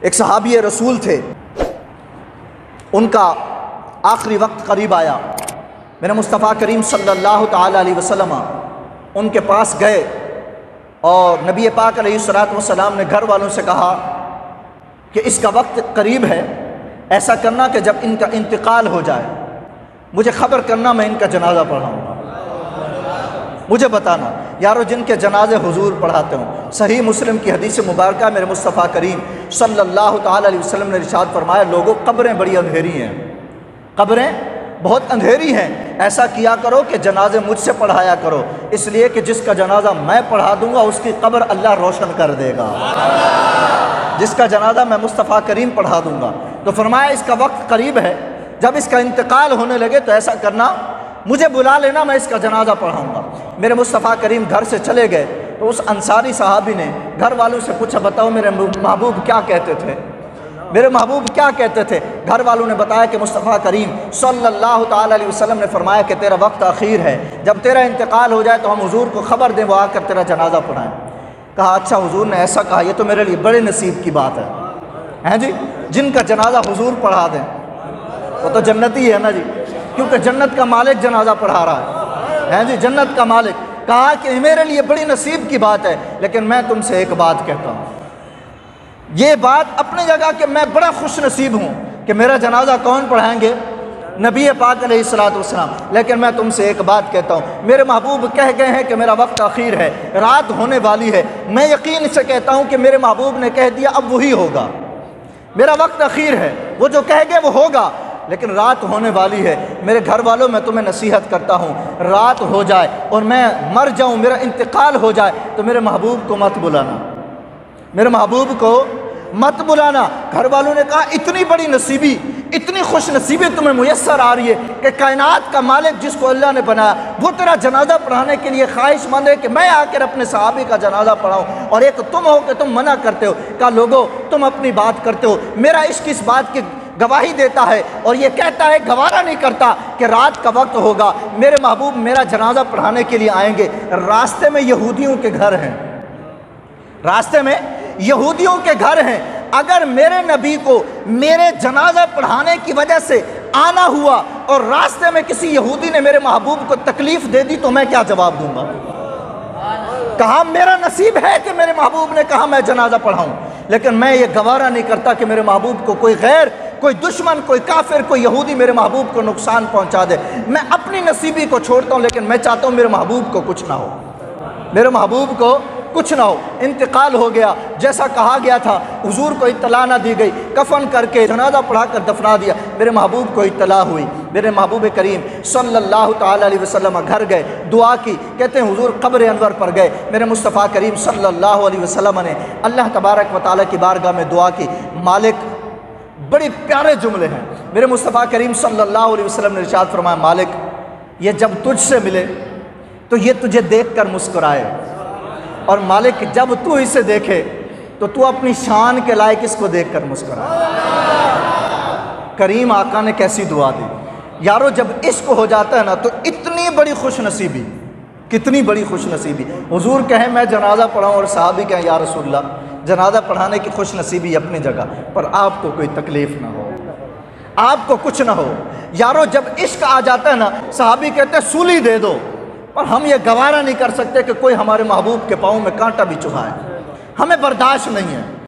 एक सहाबी रसूल थे, उनका आखिरी वक्त करीब आया। मेरे मुस्तफ़ा करीम सल्लल्लाहु ताला अलैहि वसल्लम उनके पास गए और नबी पाक अलैहिस्सलातु वस्सलाम ने घर वालों से कहा कि इसका वक्त करीब है, ऐसा करना कि जब इनका इंतकाल हो जाए मुझे ख़बर करना, मैं इनका जनाजा पढ़ाऊँगा। मुझे बताना यारो जिनके जनाजे हुजूर पढ़ाते हों। सही मुस्लिम की हदीस मुबारक मेरे मुस्तफ़ा करीम सल्लल्लाहु ताला अलैहि वसल्लम ने इरशाद फरमाया, लोगों कब्रें बड़ी अंधेरी हैं, कब्रें बहुत अंधेरी हैं, ऐसा किया करो कि जनाजे मुझसे पढ़ाया करो, इसलिए कि जिसका जनाजा मैं पढ़ा दूंगा उसकी कब्र अल्लाह रोशन कर देगा, जिसका जनाजा मैं मुस्तफ़ा करीम पढ़ा दूंगा। तो फरमाया इसका वक्त करीब है, जब इसका इंतकाल होने लगे तो ऐसा करना, मुझे बुला लेना, मैं इसका जनाजा पढ़ाऊँगा। मेरे मुस्तफ़ा करीम घर से चले गए तो उस अंसारी साहबी ने घर वालों से पूछा, बताओ मेरे महबूब क्या कहते थे, मेरे महबूब क्या कहते थे। घर वालों ने बताया कि मुस्तफ़ा करीम सल्लल्लाहु ताला अलैहि वसल्लम ने फरमाया कि तेरा वक्त आखिर है, जब तेरा इंतकाल हो जाए तो हम हुजूर को ख़बर दें, वो आकर तेरा जनाजा पढ़ाएँ। कहा अच्छा हुजूर ने ऐसा कहा, ये तो मेरे लिए बड़े नसीब की बात है जी, जिनका जनाजा हुजूर पढ़ा दें वो तो जन्नती है ना जी, क्योंकि जन्नत का मालिक जनाजा पढ़ा रहा है जी, जन्नत का मालिक। कहा कि मेरे लिए बड़ी नसीब की बात है, लेकिन मैं तुमसे एक बात कहता हूँ, ये बात अपनी जगह कि मैं बड़ा खुश नसीब हूँ कि मेरा जनाजा कौन पढ़ाएंगे, नबी पाक अलैहिस्सलातु वस्सलाम, लेकिन मैं तुमसे एक बात कहता हूँ, मेरे महबूब कह गए हैं कि मेरा वक्त आखिर है, रात होने वाली है, मैं यकीन से कहता हूँ कि मेरे महबूब ने कह दिया अब वही होगा, मेरा वक्त आखिर है, वो जो कह गए वो होगा, लेकिन रात होने वाली है। मेरे घर वालों मैं तुम्हें नसीहत करता हूँ, रात हो जाए और मैं मर जाऊँ, मेरा इंतकाल हो जाए तो मेरे महबूब को मत बुलाना, मेरे महबूब को मत बुलाना। घर वालों ने कहा इतनी बड़ी नसीबी, इतनी खुश नसीबी तुम्हें मुयस्सर आ रही है कि कायनात का मालिक जिसको अल्लाह ने बनाया वो तेरा जनाजा पढ़ाने के लिए ख्वाहिशमंद है कि मैं आकर अपने सहाबी का जनाजा पढ़ाऊँ, और एक तुम हो कि तुम मना करते हो। कहा लोगों तुम अपनी बात करते हो, मेरा इश्क इस बात की गवाही देता है और ये कहता है, गवारा नहीं करता कि रात का वक्त होगा, मेरे महबूब मेरा जनाजा पढ़ाने के लिए आएंगे। रास्ते में यहूदियों के घर हैं, रास्ते में यहूदियों के घर हैं, अगर मेरे नबी को मेरे जनाजा पढ़ाने की वजह से आना हुआ और रास्ते में किसी यहूदी ने मेरे महबूब को तकलीफ दे दी तो मैं क्या जवाब दूंगा। कहा मेरा नसीब है कि मेरे महबूब ने कहा मैं जनाजा पढ़ाऊं, लेकिन मैं ये गवारा नहीं करता कि मेरे महबूब को कोई गैर, कोई दुश्मन, कोई काफिर, कोई यहूदी मेरे महबूब को नुकसान पहुंचा दे। मैं अपनी नसीबी को छोड़ता हूं, लेकिन मैं चाहता हूं मेरे महबूब को कुछ ना हो, मेरे महबूब को कुछ ना हो। इंतकाल हो गया, जैसा कहा गया था, हुजूर को इत्तला ना दी गई, कफन करके जनाजा पढ़ाकर दफना दिया। मेरे महबूब को इत्तला हुई, मेरे महबूब करीम सल्लल्लाहु ताला अलैहि वसल्लम घर गए, दुआ की, कहते हैं हुजूर कब्र अनवर पर गए। मेरे मुस्तफ़ा करीम सल्लल्लाहु अलैहि वसल्लम ने अल्लाह तबारक व तआला की बारगाह में दुआ की। मालिक, बड़े प्यारे जुमले हैं, मेरे मुस्तफ़ा करीम सल्लल्लाहु अलैहि वसल्लम ने इरशाद फरमाया, मालिक ये जब तुझसे मिले तो ये तुझे देख कर मुस्कुराए, और मालिक जब तू इसे देखे तो तू अपनी शान के लायक इसको देखकर मुस्कुराए। करीम आका ने कैसी दुआ दी यारो, जब इश्क हो जाता है ना तो इतनी बड़ी खुश नसीबी, कितनी बड़ी खुश नसीबी। हुजूर कहें मैं जनाजा पढ़ाऊँ और साहबी कहें या रसूलल्लाह, जनाजा पढ़ाने की खुश नसीबी अपनी जगह पर, आपको कोई तकलीफ़ ना हो, आपको कुछ ना हो। यारो जब इश्क आ जाता है ना, साहबी कहते हैं सूली दे दो, और हम ये गवारा नहीं कर सकते कि कोई हमारे महबूब के पाँव में कांटा भी चुभाए, हमें बर्दाश्त नहीं है।